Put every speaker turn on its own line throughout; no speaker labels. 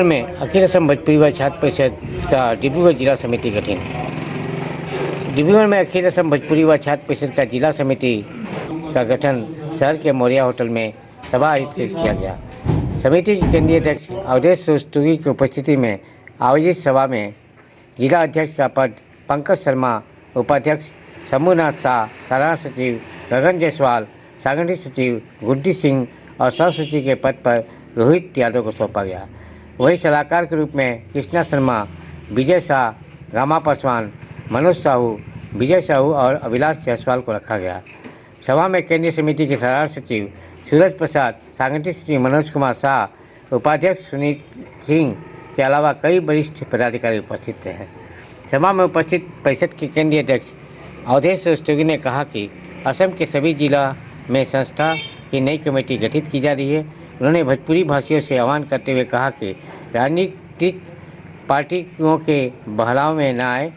में अखिल असम भोजपुरी व छात्र परिषद का डिब्रूगढ़ जिला समिति गठन। डिब्रूगढ़ में अखिल असम भोजपुरी व छात्र परिषद का जिला समिति का गठन शहर के मौर्या होटल में सभा आयोजित किया गया। समिति के केंद्रीय अध्यक्ष अवधेश रुस्तुगी की उपस्थिति में आयोजित सभा में जिला अध्यक्ष का पद पंकज शर्मा, उपाध्यक्ष शंभुनाथ शाह, साधारण सचिव गगन जायसवाल, सांगठनिक सचिव गुड्डी सिंह और सह सचिव के पद पर रोहित यादव को सौंपा गया। वहीं सलाहकार के रूप में कृष्णा शर्मा, विजय शाह, रामा पासवान, मनोज साहू, विजय साहू और अभिलाष जायसवाल को रखा गया। सभा में केंद्रीय समिति के साधारण सचिव सूरज प्रसाद, सांगठनिक सचिव मनोज कुमार शाह, उपाध्यक्ष सुनीत सिंह के अलावा कई वरिष्ठ पदाधिकारी उपस्थित रहे। सभा में उपस्थित परिषद के केंद्रीय अध्यक्ष अवधेश रुस्तुगी ने कहा कि असम के सभी जिला में संस्था की नई कमेटी गठित की जा रही है। उन्होंने भोजपुरी भाषियों से आह्वान करते हुए कहा कि राजनीतिक पार्टियों के बहलाव में न आए।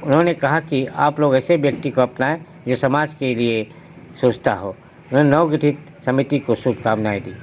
उन्होंने कहा कि आप लोग ऐसे व्यक्ति को अपनाएं जो समाज के लिए सोचता हो। उन्होंने नवगठित समिति को शुभकामनाएं दी।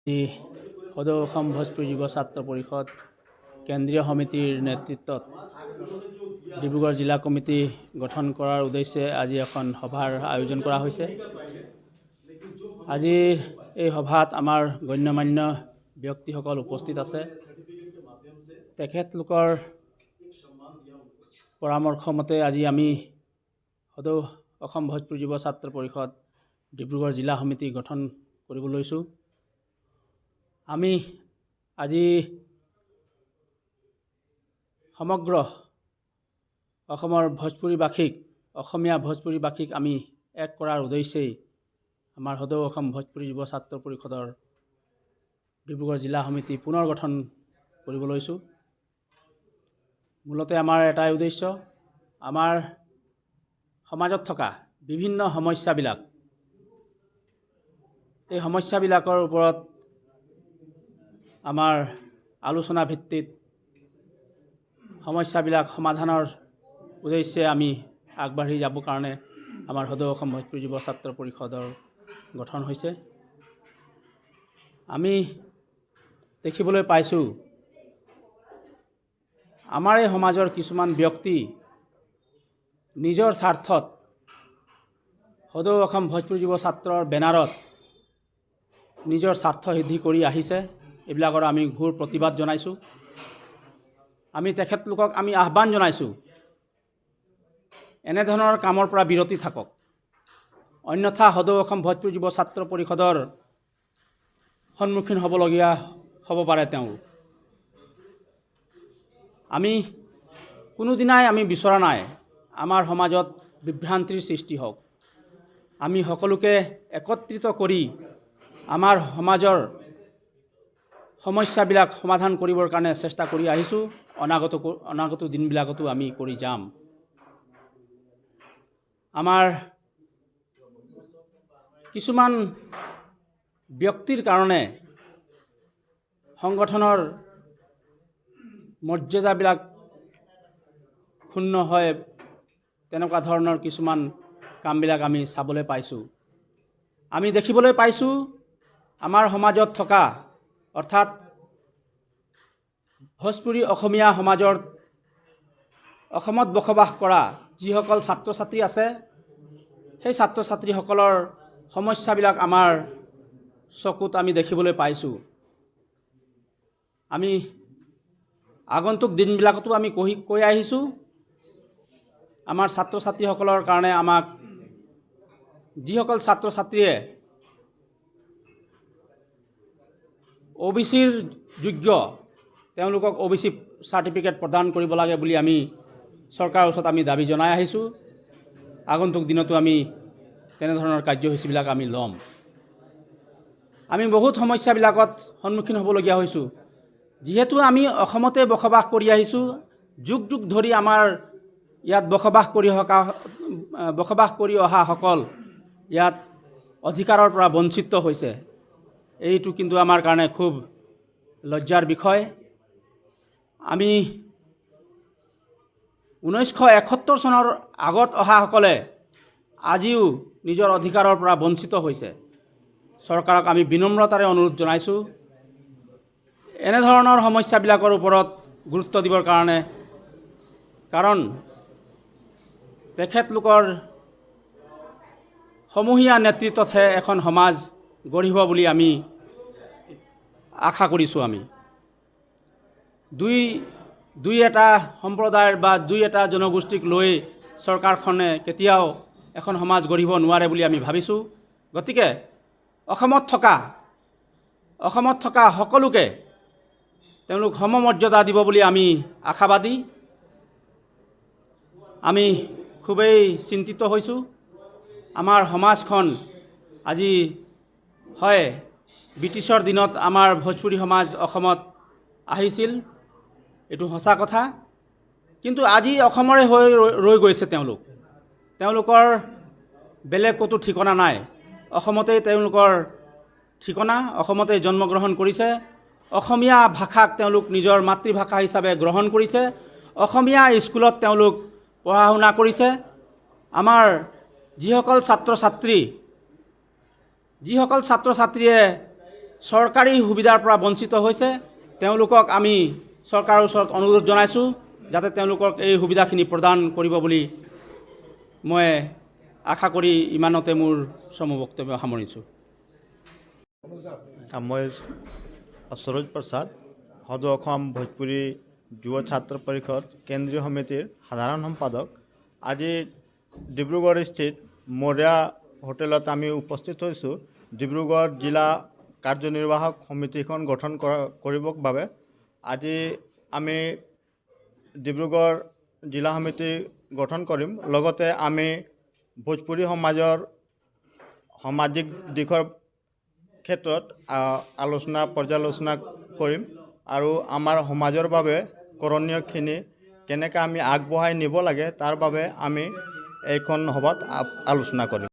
সদৌ অসম ভোজপুৰী যুৱ ছাত্ৰ পৰিষদ কেন্দ্ৰীয় সমিতিৰ নেতৃত্বত ডিব্ৰুগড় জিলা কমিটি গঠন কৰাৰ উদ্দেশ্যে আজি এখন সভাৰ আয়োজন কৰা হৈছে। আজিৰ এই সভাত আমাৰ গণ্যমান্য ব্যক্তিসকল উপস্থিত আছে। তেখেতলোকৰ পৰামৰ্শ মতে আজি আমি সদৌ অসম ভোজপুৰী যুৱ ছাত্ৰ পৰিষদ ডিব্ৰুগড় জিলা সমিতি গঠন কৰিব লৈছোঁ। আমি আজি সমগ্ৰ অসমৰ ভোজপুৰীবাসীক, অসমীয়া ভোজপুৰীবাসীক আমি এক কৰাৰ উদ্দেশ্যেই আমাৰ সদৌ অসম ভোজপুৰী যুৱ ছাত্ৰ পৰিষদৰ ডিব্ৰুগড় জিলা সমিতি পুনৰ গঠন কৰিব লৈছোঁ। মূলতে আমাৰ এটাই উদ্দেশ্য, আমাৰ সমাজত থকা বিভিন্ন সমস্যাবিলাক, এই সমস্যাবিলাকৰ ওপৰত আমাৰ আলোচনা ভিত্তিত সমস্যাবিলাক সমাধানৰ উদ্দেশ্যে আমি আগবাঢ়ি যাবৰ কাৰণে আমাৰ সদৌ অসম ভোজপুৰী যুৱ ছাত্ৰ পৰিষদৰ গঠন হৈছে। আমি দেখিবলৈ পাইছোঁ আমাৰ এই সমাজৰ কিছুমান ব্যক্তি নিজৰ স্বাৰ্থত সদৌ অসম ভোজপুৰী যুৱ ছাত্ৰৰ বেনাৰত নিজৰ স্বাৰ্থ সিদ্ধি কৰি আহিছে। এইবিলাকৰ আমি ঘোৰ প্ৰতিবাদ জনাইছোঁ। আমি তেখেতলোকক আমি আহ্বান জনাইছোঁ, এনেধৰণৰ কামৰ পৰা বিৰতি থাকক, অন্যথা সদৌ অসম ভোজপুৰী যুৱ ছাত্ৰ পৰিষদৰ সন্মুখীন হ'বলগীয়া হ'ব পাৰে তেওঁ। আমি কোনোদিনাই আমি বিচৰা নাই আমাৰ সমাজত বিভ্ৰান্তিৰ সৃষ্টি হওক। আমি সকলোকে একত্ৰিত কৰি আমাৰ সমাজৰ সমস্যাবিলাক সমাধান কৰিবৰ কাৰণে চেষ্টা কৰি আহিছোঁ। অনাগত দিনবিলাকতো আমি কৰি যাম। আমাৰ কিছুমান ব্যক্তিৰ কাৰণে সংগঠনৰ মৰ্যাদাবিলাক ক্ষুণ্ণ হয়, তেনেকুৱা ধৰণৰ কিছুমান কামবিলাক আমি চাবলৈ পাইছোঁ। আমি দেখিবলৈ পাইছোঁ আমাৰ সমাজত থকা অৰ্থাৎ ভোজপুৰী অসমীয়া সমাজৰ অসমত বসবাস কৰা যিসকল ছাত্ৰ ছাত্ৰী আছে, সেই ছাত্ৰ ছাত্ৰীসকলৰ সমস্যাবিলাক আমাৰ চকুত আমি দেখিবলৈ পাইছোঁ। আমি আগন্তুক দিনবিলাকতো আমি কৈ আহিছোঁ, আমাৰ ছাত্ৰ ছাত্ৰীসকলৰ কাৰণে আমাক যিসকল ছাত্ৰ ছাত্ৰীয়ে OBCৰ যোগ্য, তেওঁলোকক OBC চাৰ্টিফিকেট প্ৰদান কৰিব লাগে বুলি আমি চৰকাৰৰ ওচৰত আমি দাবী জনাই আহিছোঁ। আগন্তুক দিনতো আমি তেনেধৰণৰ কাৰ্যসূচীবিলাক আমি ল'ম। আমি বহুত সমস্যাবিলাকত সন্মুখীন হ'বলগীয়া হৈছোঁ। যিহেতু আমি অসমতে বসবাস কৰি আহিছোঁ, যুগ যুগ ধৰি আমাৰ ইয়াত বসবাস কৰি অহাসকল ইয়াত অধিকাৰৰ পৰা বঞ্চিত হৈছে। এইটো কিন্তু আমাৰ কাৰণে খুব লজ্জাৰ বিষয়। আমি 1971 চনৰ আগত অহাসকলে আজিও নিজৰ অধিকাৰৰ পৰা বঞ্চিত হৈছে। চৰকাৰক আমি বিনম্ৰতাৰে অনুৰোধ জনাইছোঁ, এনেধৰণৰ সমস্যাবিলাকৰ ওপৰত গুৰুত্ব দিবৰ কাৰণে, কাৰণ তেখেতলোকৰ সমূহীয়া নেতৃত্বতহে এখন সমাজ গঢ়িব বুলি আমি আশা কৰিছোঁ। আমি দুই এটা সম্প্ৰদায়ৰ বা দুই এটা জনগোষ্ঠীক লৈ চৰকাৰখনে কেতিয়াও এখন সমাজ গঢ়িব নোৱাৰে বুলি আমি ভাবিছোঁ। গতিকে অসমত থকা সকলোকে তেওঁলোক সমমৰ্যাদা দিব বুলি আমি আশাবাদী। আমি খুবেই চিন্তিত হৈছোঁ। আমাৰ সমাজখন আজি হয়, ব্ৰিটিছৰ দিনত আমাৰ ভোজপুৰী সমাজ অসমত আহিছিল, এইটো সঁচা কথা। কিন্তু আজি অসমৰে হৈ ৰৈ গৈছে। তেওঁলোকৰ বেলেগ ক'তো ঠিকনা নাই। অসমতেই তেওঁলোকৰ ঠিকনা, অসমতেই জন্মগ্ৰহণ কৰিছে। অসমীয়া ভাষাক তেওঁলোক নিজৰ মাতৃভাষা হিচাপে গ্ৰহণ কৰিছে। অসমীয়া স্কুলত তেওঁলোক পঢ়া শুনা কৰিছে। আমাৰ যিসকল ছাত্ৰ ছাত্ৰীয়ে চৰকাৰী সুবিধাৰ পৰা বঞ্চিত হৈছে, তেওঁলোকক আমি চৰকাৰৰ ওচৰত অনুৰোধ জনাইছোঁ যাতে তেওঁলোকক এই সুবিধাখিনি প্ৰদান কৰিব বুলি মই আশা কৰি ইমানতে মোৰ চমু বক্তব্য সামৰিছোঁ।
মই সৰোজ প্ৰসাদ, সদৌ অসম ভোজপুৰী যুৱ ছাত্ৰ পৰিষদ কেন্দ্ৰীয় সমিতিৰ সাধাৰণ সম্পাদক। আজি ডিব্ৰুগড় স্থিত মৰিয়া হোটেলত আমি উপস্থিত হৈছোঁ ডিব্ৰুগড় জিলা কাৰ্যনিৰ্বাহক সমিতিখন গঠন কৰিবৰ বাবে। আজি আমি ডিব্ৰুগড় জিলা সমিতি গঠন কৰিম, লগতে আমি ভোজপুৰী সমাজৰ সামাজিক দিশৰ ক্ষেত্ৰত পৰ্যালোচনা কৰিম আৰু আমাৰ সমাজৰ বাবে কৰণীয়খিনি কেনেকৈ আমি আগবঢ়াই নিব লাগে তাৰ বাবে আমি এইখন সভাত আলোচনা কৰিম।